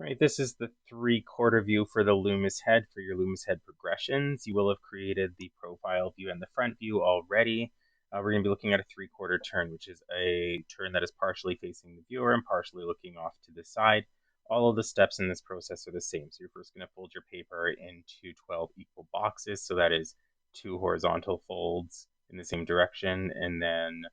Right, this is the 3/4 view for the Loomis head for your Loomis head progressions. You will have created the profile view and the front view already. We're going to be looking at a 3/4 turn, which is a turn that is partially facing the viewer and partially looking off to the side. All of the steps in this process are the same. So you're first going to fold your paper into 12 equal boxes. So that is 2 horizontal folds in the same direction, and then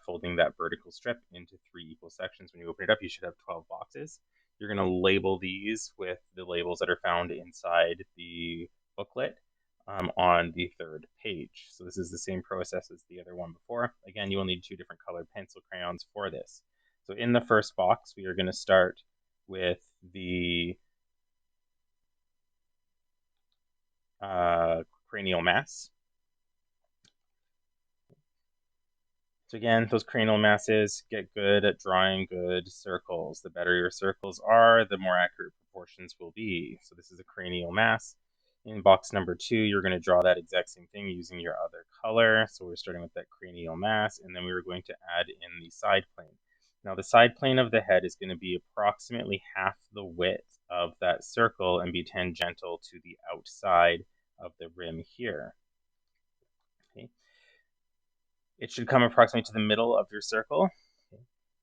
folding that vertical strip into 3 equal sections. When you open it up, you should have 12 boxes. You're going to label these with the labels that are found inside the booklet on the 3rd page. So this is the same process as the other one before. Again, you will need 2 different colored pencil crayons for this. So in the first box, we are going to start with the cranial mass. So again, those cranial masses, get good at drawing good circles. The better your circles are, the more accurate proportions will be. So this is a cranial mass. In box number 2, you're going to draw that exact same thing using your other color. So we're starting with that cranial mass, and then we were going to add in the side plane. Now the side plane of the head is going to be approximately half the width of that circle and be tangential to the outside of the rim here. Okay. It should come approximately to the middle of your circle.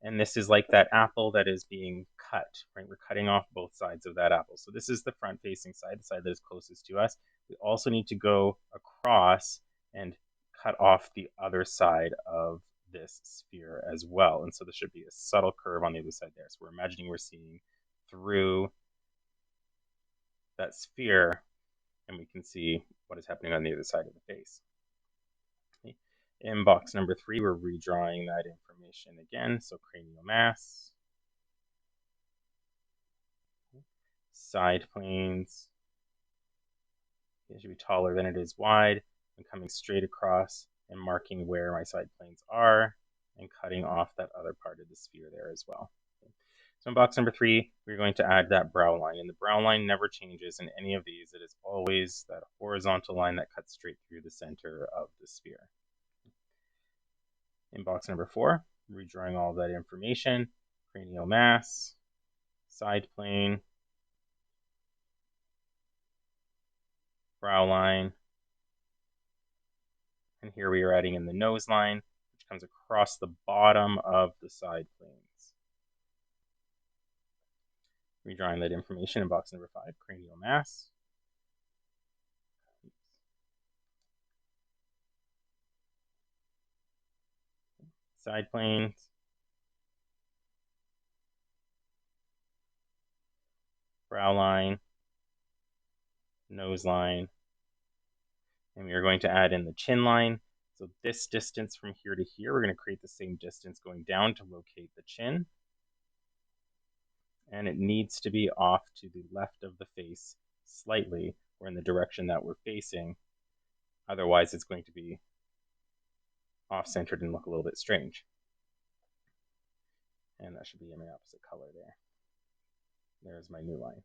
And this is like that apple that is being cut, right? We're cutting off both sides of that apple. So this is the front facing side, the side that is closest to us. We also need to go across and cut off the other side of this sphere as well. And so there should be a subtle curve on the other side there. So we're imagining we're seeing through that sphere, and we can see what is happening on the other side of the face. Okay. In box number 3, we're redrawing that information again. So cranial mass, side planes. It should be taller than it is wide. I'm coming straight across and marking where my side planes are and cutting off that other part of the sphere there as well. So in box number 3, we're going to add that brow line, and the brow line never changes in any of these. It is always that horizontal line that cuts straight through the center of the sphere. In box number 4, redrawing all that information, cranial mass, side plane, brow line, and here we are adding in the nose line, which comes across the bottom of the side planes. Redrawing that information in box number 5, cranial mass, side planes, brow line, nose line, and we are going to add in the chin line. So this distance from here to here, we're going to create the same distance going down to locate the chin. And it needs to be off to the left of the face slightly, or in the direction that we're facing. Otherwise, it's going to be off-centered and look a little bit strange. And that should be in my opposite color there. There's my new line.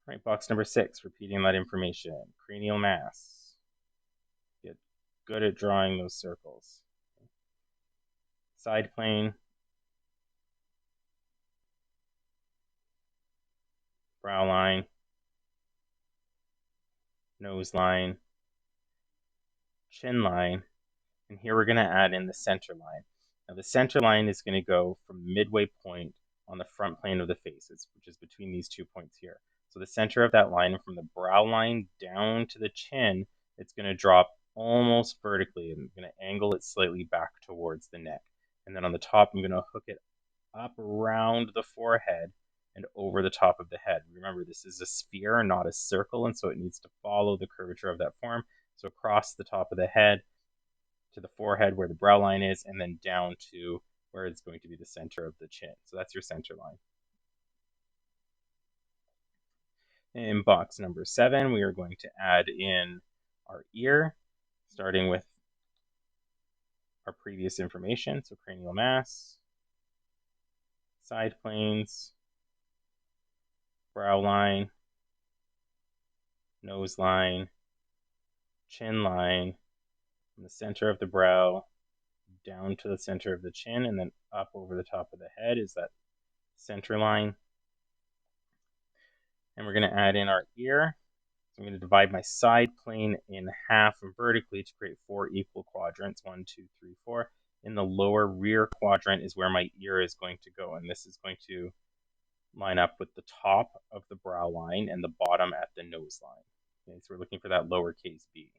All right, box number 6, repeating that information. Cranial mass. Get good at drawing those circles. Side plane. Brow line. Nose line. Chin line. And here we're going to add in the center line. Now the center line is going to go from the midway point on the front plane of the face, which is between these 2 points here. So the center of that line, from the brow line down to the chin, it's going to drop almost vertically, and I'm going to angle it slightly back towards the neck. And then on the top, I'm going to hook it up around the forehead and over the top of the head. Remember, this is a sphere, not a circle, and so it needs to follow the curvature of that form. So across the top of the head, to the forehead where the brow line is, and then down to where it's going to be the center of the chin. So that's your center line. In box number 7, we are going to add in our ear, starting with our previous information. So cranial mass, side planes, brow line, nose line, chin line, from the center of the brow down to the center of the chin, and then up over the top of the head is that center line. And we're going to add in our ear. So I'm going to divide my side plane in half vertically to create 4 equal quadrants. 1, 2, 3, 4. In the lower rear quadrant is where my ear is going to go, and this is going to line up with the top of the brow line and the bottom at the nose line. Okay, so we're looking for that lowercase b.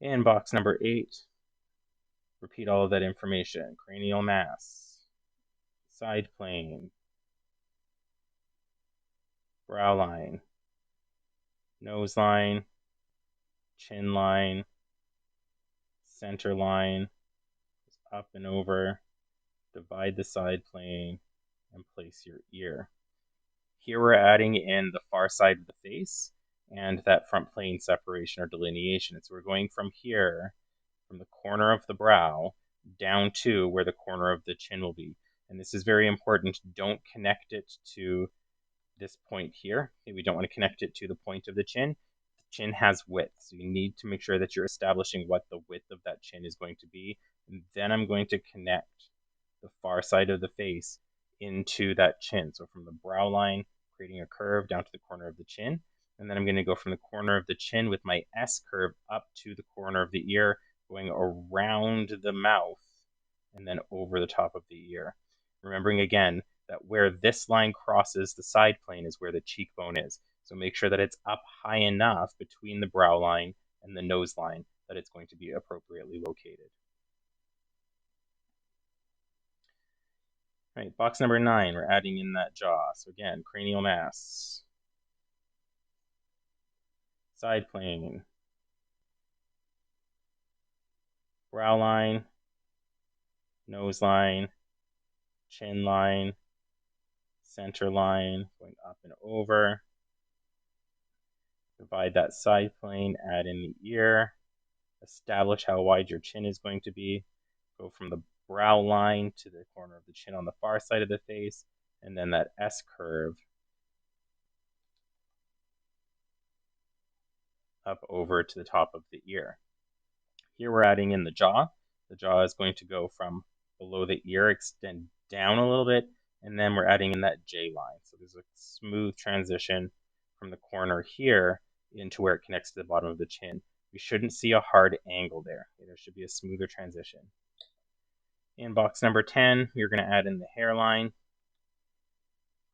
In box number 8, repeat all of that information. Cranial mass, side plane, brow line, nose line, chin line, center line, up and over, divide the side plane, and place your ear. Here we're adding in the far side of the face and that front plane separation or delineation. So we're going from here, from the corner of the brow, down to where the corner of the chin will be. And this is very important. Don't connect it to this point here. Okay, we don't want to connect it to the point of the chin. The chin has width, so you need to make sure that you're establishing what the width of that chin is going to be. And then I'm going to connect the far side of the face into that chin. So from the brow line, creating a curve down to the corner of the chin. And then I'm going to go from the corner of the chin with my S curve up to the corner of the ear, going around the mouth and then over the top of the ear. Remembering again that where this line crosses the side plane is where the cheekbone is. So make sure that it's up high enough between the brow line and the nose line that it's going to be appropriately located. All right, box number 9, we're adding in that jaw. So again, cranial mass, side plane, brow line, nose line, chin line, center line, going up and over. Divide that side plane, add in the ear, establish how wide your chin is going to be. Go from the brow line to the corner of the chin on the far side of the face, and then that S curve up over to the top of the ear. Here we're adding in the jaw. The jaw is going to go from below the ear, extend down a little bit, and then we're adding in that J line. So there's a smooth transition from the corner here into where it connects to the bottom of the chin. We shouldn't see a hard angle there. There should be a smoother transition. In box number 10, you're going to add in the hairline,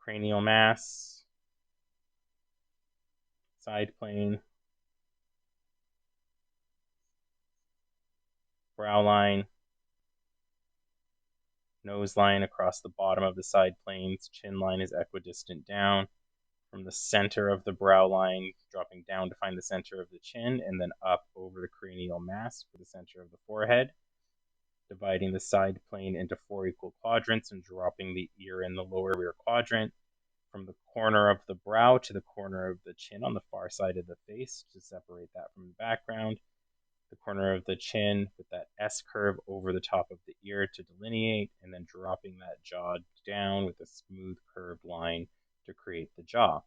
cranial mass, side plane, brow line, nose line across the bottom of the side planes, chin line is equidistant down. From the center of the brow line, dropping down to find the center of the chin, and then up over the cranial mass for the center of the forehead. Dividing the side plane into 4 equal quadrants and dropping the ear in the lower rear quadrant. From the corner of the brow to the corner of the chin on the far side of the face to separate that from the background. The corner of the chin with that S curve over the top of the ear to delineate, and then dropping that jaw down with a smooth curved line to create the jaw.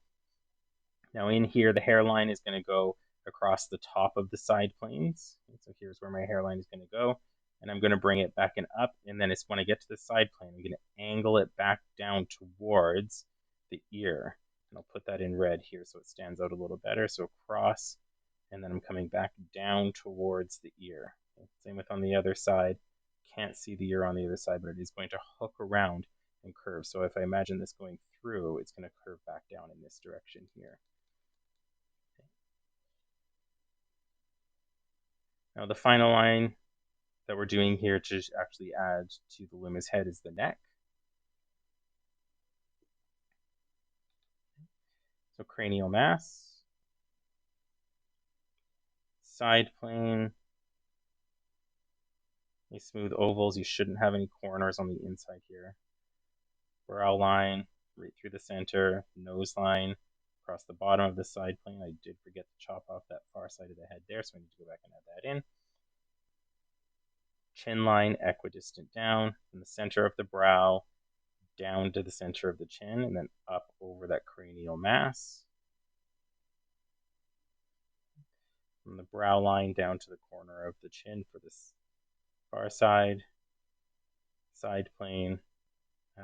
Now in here, the hairline is going to go across the top of the side planes. So here's where my hairline is going to go. And I'm going to bring it back and up. And then it's when I get to the side plane, I'm going to angle it back down towards the ear. And I'll put that in red here so it stands out a little better. So across, and then I'm coming back down towards the ear. Okay, same with on the other side. Can't see the ear on the other side, but it is going to hook around and curve. So if I imagine this going through, it's going to curve back down in this direction here. Okay. Now the final line that we're doing here to actually add to the Loomis head is the neck. So cranial mass, side plane, any smooth ovals. You shouldn't have any corners on the inside here. Brow line, right through the center, nose line, across the bottom of the side plane. I did forget to chop off that far side of the head there, so I need to go back and add that in. Chin line equidistant down from the center of the brow down to the center of the chin, and then up over that cranial mass. From the brow line down to the corner of the chin for this far side, side plane,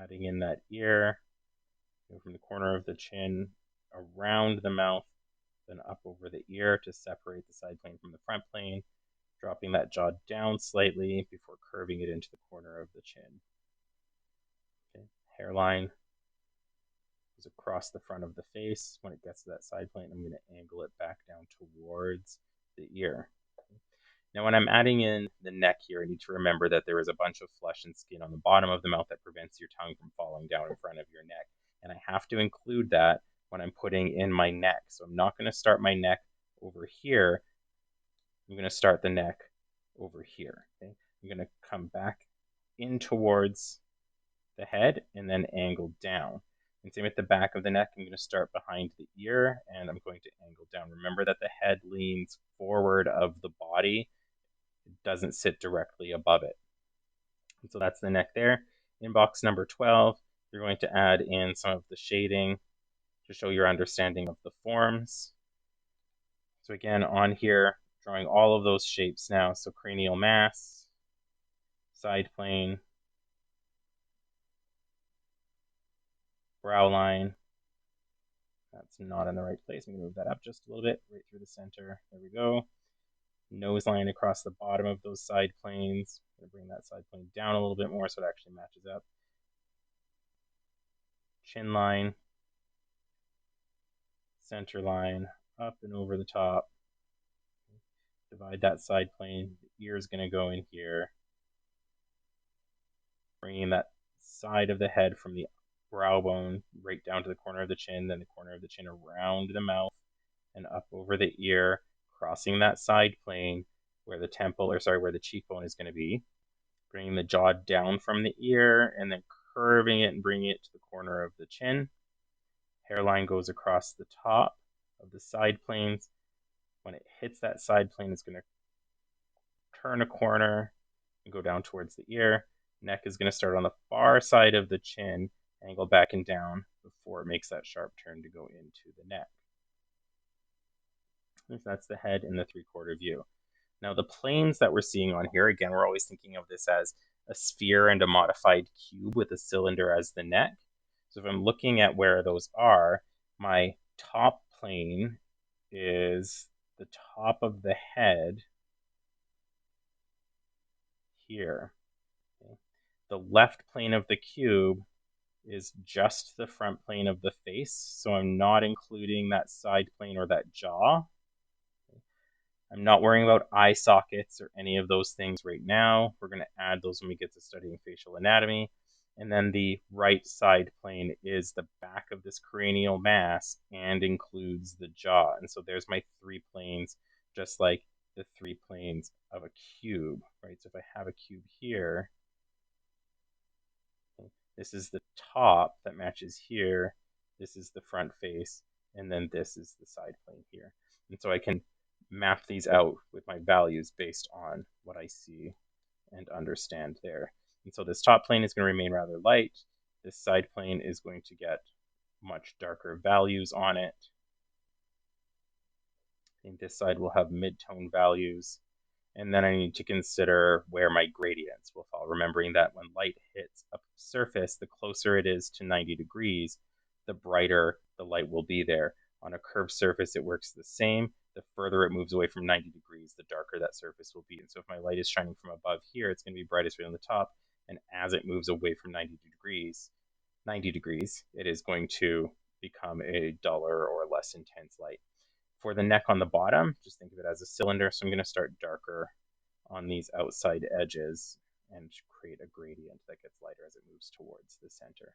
Adding in that ear, from the corner of the chin around the mouth, then up over the ear to separate the side plane from the front plane, dropping that jaw down slightly before curving it into the corner of the chin. Okay. Hairline goes across the front of the face. When it gets to that side plane, I'm going to angle it back down towards the ear. Now, when I'm adding in the neck here, I need to remember that there is a bunch of flesh and skin on the bottom of the mouth that prevents your tongue from falling down in front of your neck. And I have to include that when I'm putting in my neck. So I'm not going to start my neck over here. I'm going to start the neck over here. Okay? I'm going to come back in towards the head and then angle down. And same with the back of the neck. I'm going to start behind the ear and I'm going to angle down. Remember that the head leans forward of the body. It doesn't sit directly above it. And so that's the neck there. In box number 12, you're going to add in some of the shading to show your understanding of the forms. So again, on here, drawing all of those shapes now. So cranial mass, side plane, brow line. That's not in the right place. I'm going to move that up just a little bit, right through the center. There we go. Nose line across the bottom of those side planes. I'm going to bring that side plane down a little bit more so it actually matches up. Chin line, center line, up and over the top. Divide that side plane. The ear is going to go in here. Bringing that side of the head from the brow bone right down to the corner of the chin, then the corner of the chin around the mouth and up over the ear, crossing that side plane where the temple, or sorry, where the cheekbone is going to be. Bringing the jaw down from the ear and then curving it and bringing it to the corner of the chin. Hairline goes across the top of the side planes. When it hits that side plane, it's going to turn a corner and go down towards the ear. Neck is going to start on the far side of the chin, angle back and down before it makes that sharp turn to go into the neck. So that's the head in the 3/4 view. Now the planes that we're seeing on here, again, we're always thinking of this as a sphere and a modified cube with a cylinder as the neck. So if I'm looking at where those are, my top plane is the top of the head here. Okay. The left plane of the cube is just the front plane of the face, so I'm not including that side plane or that jaw. I'm not worrying about eye sockets or any of those things right now. We're going to add those when we get to studying facial anatomy. And then the right side plane is the back of this cranial mass and includes the jaw. And so there's my 3 planes, just like the 3 planes of a cube, right? So if I have a cube here, this is the top that matches here. This is the front face, and then this is the side plane here. And so I can map these out with my values based on what I see and understand there. And so this top plane is going to remain rather light. This side plane is going to get much darker values on it. I think this side will have mid-tone values. And then I need to consider where my gradients will fall, remembering that when light hits a surface, the closer it is to 90 degrees, the brighter the light will be there. On a curved surface, it works the same. The further it moves away from 90 degrees, the darker that surface will be. And so if my light is shining from above here, it's going to be brightest right on the top. And as it moves away from 90 degrees, it is going to become a duller or less intense light. For the neck on the bottom, just think of it as a cylinder. So I'm going to start darker on these outside edges and create a gradient that gets lighter as it moves towards the center.